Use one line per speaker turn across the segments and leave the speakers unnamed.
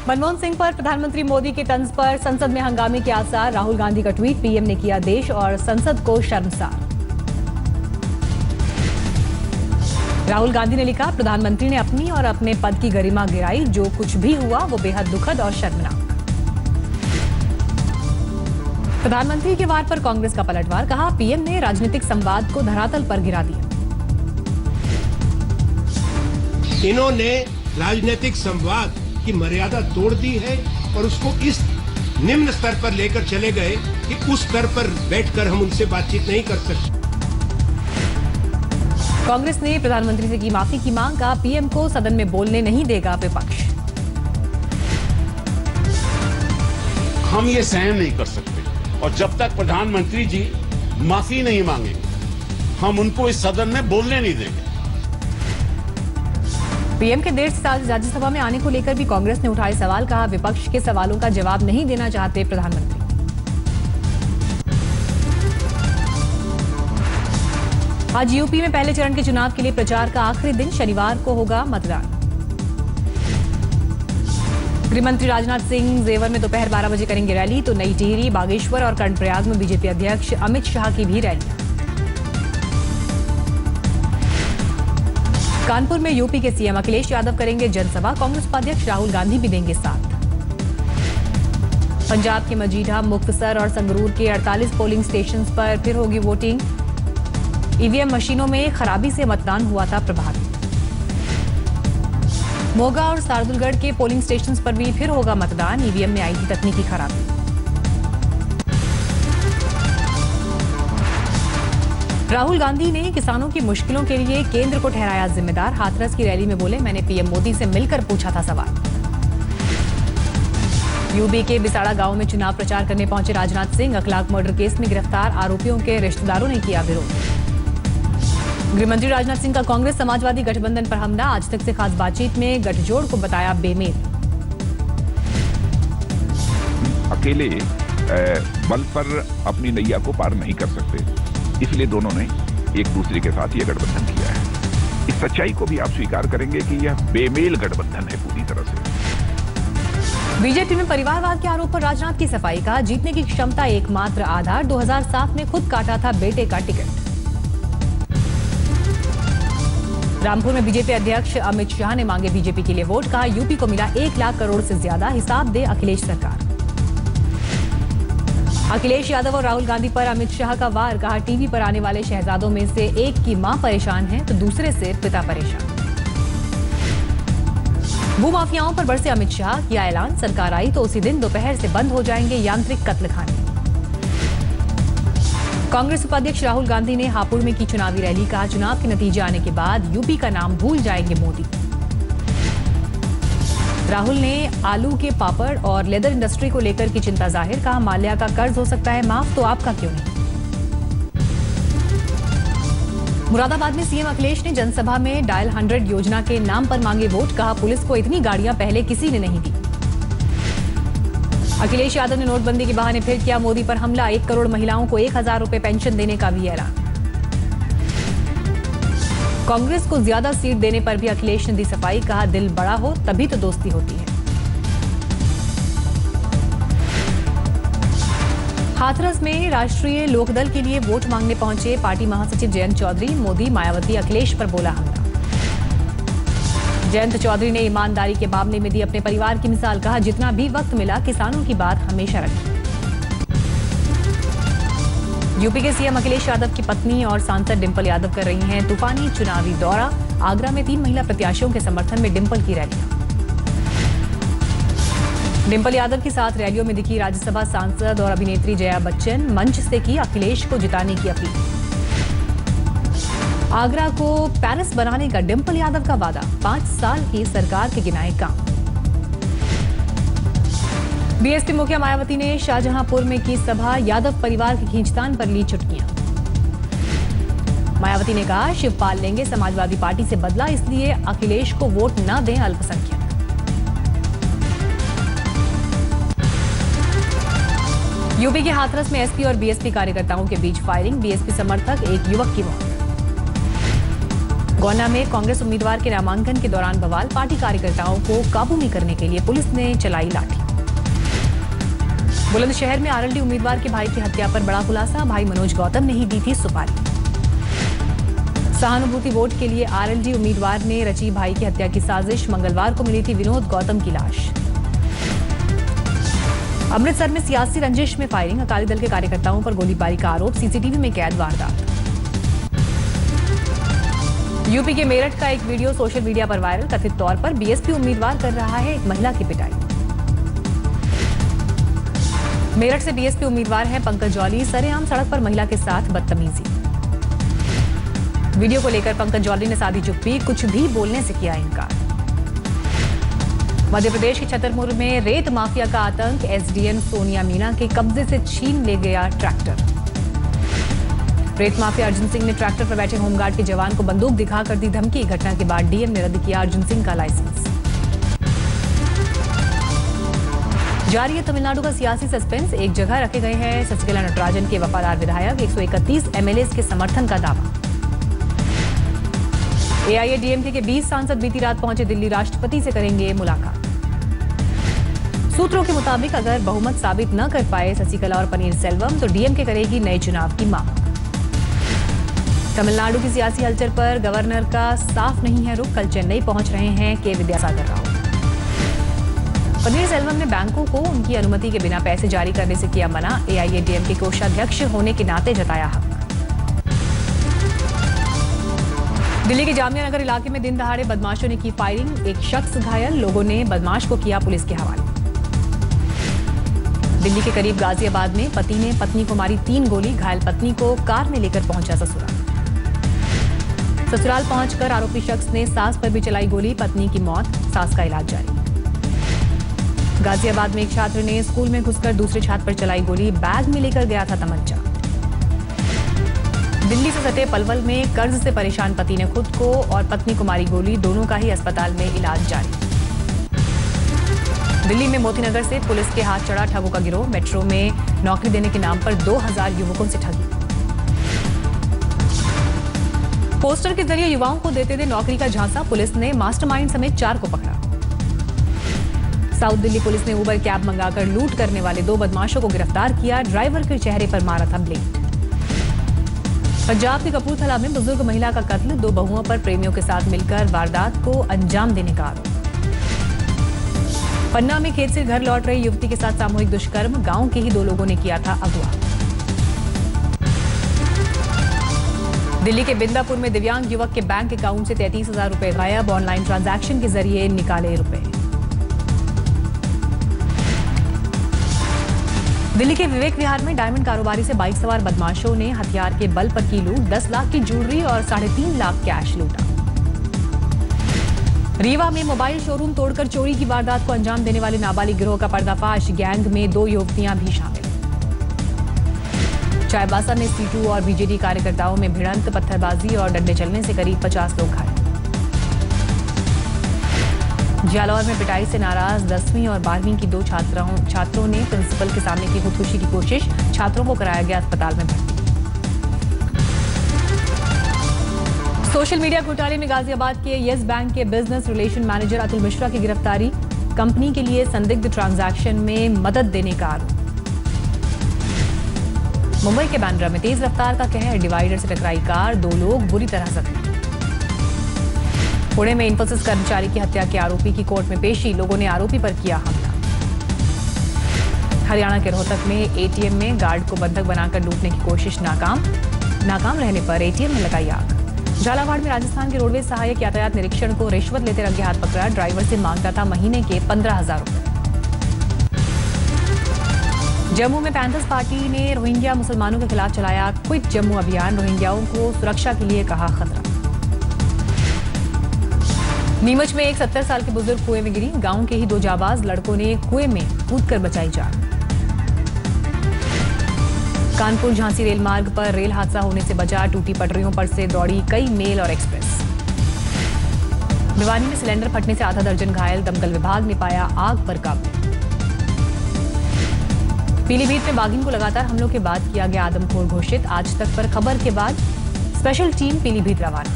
मनमोहन सिंह पर प्रधानमंत्री मोदी के तंज पर संसद में हंगामे के आसार। राहुल गांधी का ट्वीट, पीएम ने किया देश और संसद को शर्मसार। राहुल गांधी ने लिखा, प्रधानमंत्री ने अपनी और अपने पद की गरिमा गिराई। जो कुछ भी हुआ वो बेहद दुखद और शर्मनाक। प्रधानमंत्री के वार पर कांग्रेस का पलटवार, कहा पीएम ने राजनीतिक संवाद को धरातल पर गिरा दिया।
इन्होंने राजनीतिक संवाद की मर्यादा तोड़ दी है और उसको इस निम्न स्तर पर लेकर चले गए कि उस स्तर पर बैठकर हम उनसे बातचीत नहीं कर सकते।
कांग्रेस ने प्रधानमंत्री से की माफी की मांग, कहा पीएम को सदन में बोलने नहीं देगा विपक्ष।
हम ये सहन नहीं कर सकते और जब तक प्रधानमंत्री जी माफी नहीं मांगेंगे हम उनको इस सदन में बोलने नहीं देंगे।
पीएम के देर से राज्यसभा में आने को लेकर भी कांग्रेस ने उठाए सवाल, कहा विपक्ष के सवालों का जवाब नहीं देना चाहते प्रधानमंत्री। आज यूपी में पहले चरण के चुनाव के लिए प्रचार का आखिरी दिन, शनिवार को होगा मतदान। गृहमंत्री राजनाथ सिंह जेवर में दोपहर 12 बजे करेंगे रैली, तो नई टिहरी, बागेश्वर और कर्णप्रयाग में बीजेपी अध्यक्ष अमित शाह की भी रैली। कानपुर में यूपी के सीएम अखिलेश यादव करेंगे जनसभा, कांग्रेस उपाध्यक्ष राहुल गांधी भी देंगे साथ। पंजाब के मजीठा, मुक्तसर और संगरूर के 48 पोलिंग स्टेशन पर फिर होगी वोटिंग। ईवीएम मशीनों में खराबी से मतदान हुआ था प्रभावित। मोगा और सारदुलगढ़ के पोलिंग स्टेशन पर भी फिर होगा मतदान, ईवीएम में आई थी तकनीकी खराबी। राहुल गांधी ने किसानों की मुश्किलों के लिए केंद्र को ठहराया जिम्मेदार, हाथरस की रैली में बोले, मैंने पीएम मोदी से मिलकर पूछा था सवाल। यूपी के बिसाड़ा गांव में चुनाव प्रचार करने पहुंचे राजनाथ सिंह, अखलाक मर्डर केस में गिरफ्तार आरोपियों के रिश्तेदारों ने किया विरोध। गृहमंत्री राजनाथ सिंह का कांग्रेस समाजवादी गठबंधन पर हमला, आज तक से खास बातचीत में गठजोड़ को बताया बेमेल।
अकेले बल पर अपनी नैया को पार नहीं कर सकते, इसलिए दोनों ने एक दूसरे के साथ यह गठबंधन किया है। इस सच्चाई को भी आप स्वीकार करेंगे कि यह बेमेल गठबंधन है पूरी तरह से।
बीजेपी में परिवारवाद के आरोप पर राजनाथ की सफाई, कहा जीतने की क्षमता एकमात्र आधार, 2007 में खुद काटा था बेटे का टिकट। रामपुर में बीजेपी अध्यक्ष अमित शाह ने मांगे बीजेपी के लिए वोट, कहा यूपी को मिला 1 लाख करोड़ से ज्यादा, हिसाब दे अखिलेश सरकार। अखिलेश यादव और राहुल गांधी पर अमित शाह का वार, कहा टीवी पर आने वाले शहजादों में से एक की मां परेशान है तो दूसरे से पिता परेशान। भूमाफियाओं पर बरसे अमित शाह, किया ऐलान, सरकार आई तो उसी दिन दोपहर से बंद हो जाएंगे यांत्रिक कत्लखाने। कांग्रेस उपाध्यक्ष राहुल गांधी ने हापुड़ में की चुनावी रैली, कहा चुनाव के नतीजे आने के बाद यूपी का नाम भूल जाएंगे मोदी। राहुल ने आलू के पापड़ और लेदर इंडस्ट्री को लेकर की चिंता जाहिर, कहा माल्या का कर्ज हो सकता है माफ तो आपका क्यों नहीं। मुरादाबाद में सीएम अखिलेश ने जनसभा में डायल 100 योजना के नाम पर मांगे वोट, कहा पुलिस को इतनी गाड़ियां पहले किसी ने नहीं दी। अखिलेश यादव ने नोटबंदी के बहाने फिर किया मोदी पर हमला, 1 करोड़ महिलाओं को 1000 रुपए पेंशन देने का भी ऐलान। कांग्रेस को ज्यादा सीट देने पर भी अखिलेश ने दी सफाई, कहा दिल बड़ा हो तभी तो दोस्ती होती है। हाथरस में राष्ट्रीय लोकदल के लिए वोट मांगने पहुंचे पार्टी महासचिव जयंत चौधरी, मोदी, मायावती, अखिलेश पर बोला हमला। जयंत चौधरी ने ईमानदारी के मामले में दी अपने परिवार की मिसाल, कहा जितना भी वक्त मिला किसानों की बात हमेशा रखी। यूपी के सीएम अखिलेश यादव की पत्नी और सांसद डिंपल यादव कर रही हैं तूफानी चुनावी दौरा, आगरा में 3 महिला प्रत्याशियों के समर्थन में डिंपल की रैली। डिंपल यादव के साथ रैलियों में दिखी राज्यसभा सांसद और अभिनेत्री जया बच्चन, मंच से की अखिलेश को जिताने की अपील। आगरा को पेरिस बनाने का डिंपल यादव का वादा, 5 साल की सरकार के गिनाए काम। बीएसपी मुखिया मायावती ने शाहजहांपुर में की सभा, यादव परिवार की खींचतान पर ली चुटकियां। मायावती ने कहा शिवपाल लेंगे समाजवादी पार्टी से बदला, इसलिए अखिलेश को वोट न दें अल्पसंख्यक। यूपी के हाथरस में एसपी और बीएसपी कार्यकर्ताओं के बीच फायरिंग, बीएसपी समर्थक एक युवक की मौत। गोंडा में कांग्रेस उम्मीदवार के नामांकन के दौरान बवाल, पार्टी कार्यकर्ताओं को काबू में करने के लिए पुलिस ने चलाई लाठी। बुलंदशहर में आरएलडी उम्मीदवार के भाई की हत्या पर बड़ा खुलासा, भाई मनोज गौतम ने ही दी थी सुपारी। सहानुभूति वोट के लिए आरएलडी उम्मीदवार ने रची भाई की हत्या की साजिश, मंगलवार को मिली थी विनोद गौतम की लाश। अमृतसर में सियासी रंजिश में फायरिंग, अकाली दल के कार्यकर्ताओं पर गोलीबारी का आरोप, सीसीटीवी में कैद वारदात। यूपी के मेरठ का एक वीडियो सोशल मीडिया पर वायरल, कथित तौर पर बीएसपी उम्मीदवार कर रहा है एक महिला की पिटाई। मेरठ से बीएसपी उम्मीदवार है पंकज जौली, सरेआम सड़क पर महिला के साथ बदतमीजी। वीडियो को लेकर पंकज जौली ने साधी चुप्पी, कुछ भी बोलने से किया इनकार। मध्य प्रदेश के छतरपुर में रेत माफिया का आतंक, एसडीएम सोनिया मीना के कब्जे से छीन ले गया ट्रैक्टर। रेत माफिया अर्जुन सिंह ने ट्रैक्टर पर बैठे होमगार्ड के जवान को बंदूक दिखाकर दी धमकी। घटना के बाद डीएम ने रद्द किया अर्जुन सिंह का लाइसेंस। जारी है तमिलनाडु का सियासी सस्पेंस, एक जगह रखे गए हैं शशिकला नटराजन के वफादार विधायक, 131 एमएलए के समर्थन का दावा। एआईएडीएमके के 20 सांसद बीती रात पहुंचे दिल्ली, राष्ट्रपति से करेंगे मुलाकात। सूत्रों के मुताबिक अगर बहुमत साबित न कर पाए शशिकला और पनीर सेल्वम तो डीएमके करेगी नए चुनाव की मांग। तमिलनाडु की सियासी हलचल पर गवर्नर का साफ नहीं है रुख, कल चेन्नई पहुंच रहे हैं के विद्यासागर राव। पनीर सेल्वम ने बैंकों को उनकी अनुमति के बिना पैसे जारी करने से किया मना, एआईएडीएमके कोषाध्यक्ष होने के नाते जताया हक। दिल्ली के जामिया नगर इलाके में दिन दहाड़े बदमाशों ने की फायरिंग, एक शख्स घायल, लोगों ने बदमाश को किया पुलिस के हवाले। दिल्ली के करीब गाजियाबाद में पति ने पत्नी को मारी 3 गोली, घायल पत्नी को कार में लेकर पहुंचा ससुराल। ससुराल पहुंचकर आरोपी शख्स ने सास पर भी चलाई गोली, पत्नी की मौत, सास का इलाज जारी। गाजियाबाद में एक छात्र ने स्कूल में घुसकर दूसरे छात्र पर चलाई गोली, बैग में लेकर गया था तमंचा। दिल्ली से सटे पलवल में कर्ज से परेशान पति ने खुद को और पत्नी को मारी गोली, दोनों का ही अस्पताल में इलाज जारी। दिल्ली में मोतीनगर से पुलिस के हाथ चढ़ा ठगों का गिरोह, मेट्रो में नौकरी देने के नाम पर 2000 युवकों से ठगी। पोस्टर के जरिए युवाओं को देते थे नौकरी का झांसा, पुलिस ने मास्टरमाइंड समेत 4 को पकड़ा। साउथ दिल्ली पुलिस ने उबर कैब मंगाकर लूट करने वाले 2 बदमाशों को गिरफ्तार किया, ड्राइवर के चेहरे पर मारा था ब्लेड। पंजाब के कपूरथला में बुजुर्ग महिला का कत्ल, 2 बहुओं पर प्रेमियों के साथ मिलकर वारदात को अंजाम देने का आरोप। पन्ना में खेत से घर लौट रही युवती के साथ सामूहिक दुष्कर्म, गांव के ही 2 लोगों ने किया था अगवा। दिल्ली के बिंदापुर में दिव्यांग युवक के बैंक अकाउंट से 33,000 रुपए गायब, ऑनलाइन ट्रांजैक्शन के जरिए निकाले रुपए। दिल्ली के विवेक विहार में डायमंड कारोबारी से बाइक सवार बदमाशों ने हथियार के बल पर की लूट, 10 लाख की ज्वेलरी और 3.5 लाख कैश लूटा। रीवा में मोबाइल शोरूम तोड़कर चोरी की वारदात को अंजाम देने वाले नाबालिग गिरोह का पर्दाफाश, गैंग में 2 युवतियां भी शामिल। चाईबासा में सीटू और बीजेडी कार्यकर्ताओं में भिड़ंत, पत्थरबाजी और डंडे चलने से करीब 50 लोग घायल। जालौर में पिटाई से नाराज 10वीं और 12वीं की 2 छात्रों ने प्रिंसिपल के सामने की खुदकुशी की कोशिश, छात्रों को कराया गया अस्पताल में भर्ती। सोशल मीडिया घोटाले में गाजियाबाद के येस बैंक के business relation manager Atul Mishra की गिरफ्तारी, कंपनी के लिए संदिग्ध ट्रांजैक्शन में मदद देने का आरोप। मुंबई के बांद्रा में तेज रफ्तार का कहर, डिवाइडर से टकराई कार, 2 लोग बुरी तरह जख्मी। पुणे में इंफोसिस कर्मचारी की हत्या के आरोपी की कोर्ट में पेशी, लोगों ने आरोपी पर किया हमला। हरियाणा के रोहतक में एटीएम में गार्ड को बंधक बनाकर लूटने की कोशिश नाकाम रहने पर एटीएम में लगाई आग। झालावाड़ में राजस्थान के रोडवेज सहायक यातायात निरीक्षण को रिश्वत लेते रंगे हाथ पकड़ा, ड्राइवर से मांगता था महीने के 15,000 रुपए। जम्मू में पैंथर्स पार्टी ने रोहिंग्या मुसलमानों के खिलाफ चलाया क्विट जम्मू अभियान, रोहिंग्याओं को सुरक्षा के लिए कहा खतरा। नीमच में एक 70 साल के बुजुर्ग कुएं में गिरी, गांव के ही 2 जाबाज लड़कों ने कुएं में कूदकर बचाई जान। कानपुर झांसी रेल मार्ग पर रेल हादसा होने से बचा, टूटी पटरियों पर से दौड़ी कई मेल और एक्सप्रेस। भिवानी में सिलेंडर फटने से आधा दर्जन घायल, दमकल विभाग ने पाया आग पर काबू। पीलीभीत में बाघिन को लगातार हमलों के बाद किया गया आदमखोर घोषित, आज तक पर खबर के बाद स्पेशल टीम पीलीभीत रवाना।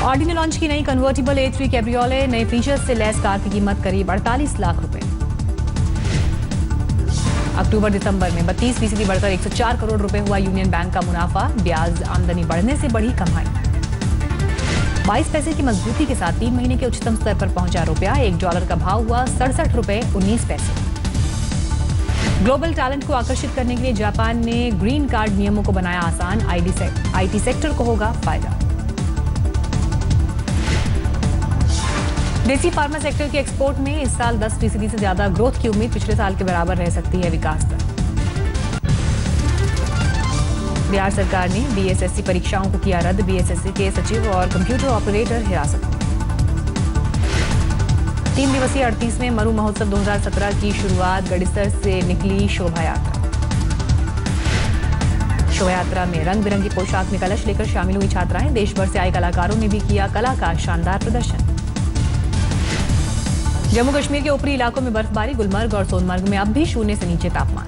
ऑडी ने लॉन्च की नई कन्वर्टिबल A3 कैब्रियोले। नए फीचर्स से लैस कार की कीमत करीब 48 लाख रुपए। अक्टूबर दिसंबर में 32% बढ़कर 104 करोड़ रुपए हुआ यूनियन बैंक का मुनाफा। ब्याज आमदनी बढ़ने से बढ़ी कमाई। 22 पैसे की मजबूती के साथ 3 महीने के उच्चतम स्तर पर पहुंचा रुपया। $1 का भाव हुआ 67 रुपए 19 पैसे। ग्लोबल टैलेंट को आकर्षित करने के लिए जापान ने ग्रीन कार्ड नियमों को बनाया आसान। IT सेक्टर को होगा फायदा। देसी फार्मा सेक्टर के एक्सपोर्ट में इस साल 10% से ज्यादा ग्रोथ की उम्मीद। पिछले साल के बराबर रह सकती है विकास दर। बिहार सरकार ने BSSC परीक्षाओं को किया रद्द। BSSC के सचिव और कंप्यूटर ऑपरेटर हिरासत में। 3 दिवसीय 38वें मरु महोत्सव 2017 की शुरुआत गड़ीसर से निकली शोभा यात्रा। शोभा यात्रा में रंग बिरंगी पोशाक में कलश लेकर शामिल हुई छात्राएं। देश भर से आए कलाकारों ने भी किया कला का शानदार प्रदर्शन। जम्मू कश्मीर के ऊपरी इलाकों में बर्फबारी। गुलमर्ग और सोनमर्ग में अब भी 0 से नीचे तापमान।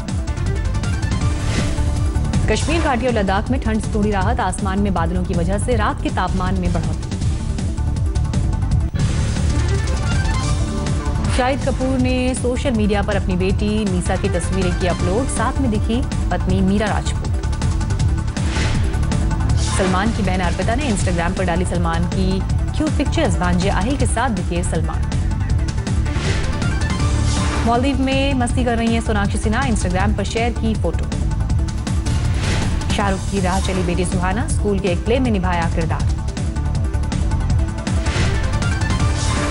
कश्मीर घाटी और लद्दाख में ठंड से थोड़ी राहत। आसमान में बादलों की वजह से रात के तापमान में बढ़ोतरी। शाहिद कपूर ने सोशल मीडिया पर अपनी बेटी मीसा की तस्वीरें की अपलोड। साथ में दिखी पत्नी मीरा राजपूत। सलमान की बहन अर्पिता ने इंस्टाग्राम पर डाली सलमान की क्यूट पिक्चर्स। भांजे आहिल के साथ दिखे सलमान। मालदीव में मस्ती कर रही हैं सोनाक्षी सिन्हा। इंस्टाग्राम पर शेयर की फोटो। शाहरुख की राह चली बेटी सुहाना। स्कूल के एक प्ले में निभाया किरदार।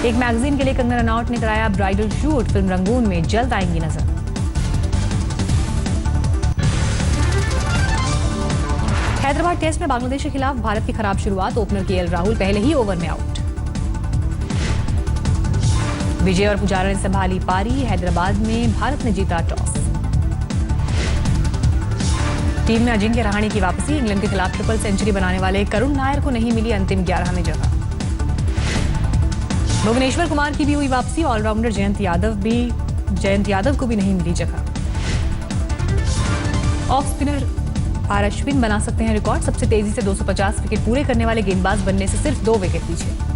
एक मैगजीन के लिए कंगना रनौत ने कराया ब्राइडल शूट। फिल्म रंगून में जल्द आएंगी नजर। हैदराबाद टेस्ट में बांग्लादेश के खिलाफ भारत की खराब शुरुआत। ओपनर KL राहुल पहले ही ओवर में आउट। विजय और पुजारा ने संभाली पारी। हैदराबाद में भारत ने जीता टॉस। टीम में अजिंक्य रहाणे की वापसी। इंग्लैंड के खिलाफ ट्रिपल सेंचुरी बनाने वाले करुण नायर को नहीं मिली अंतिम 11 में जगह। भुवनेश्वर कुमार की भी हुई वापसी। ऑलराउंडर जयंत यादव को भी नहीं मिली जगह। ऑफ स्पिनर आर अश्विन बना सकते हैं रिकॉर्ड। सबसे तेजी से 250 विकेट पूरे करने वाले गेंदबाज बनने से सिर्फ 2 विकेट पीछे।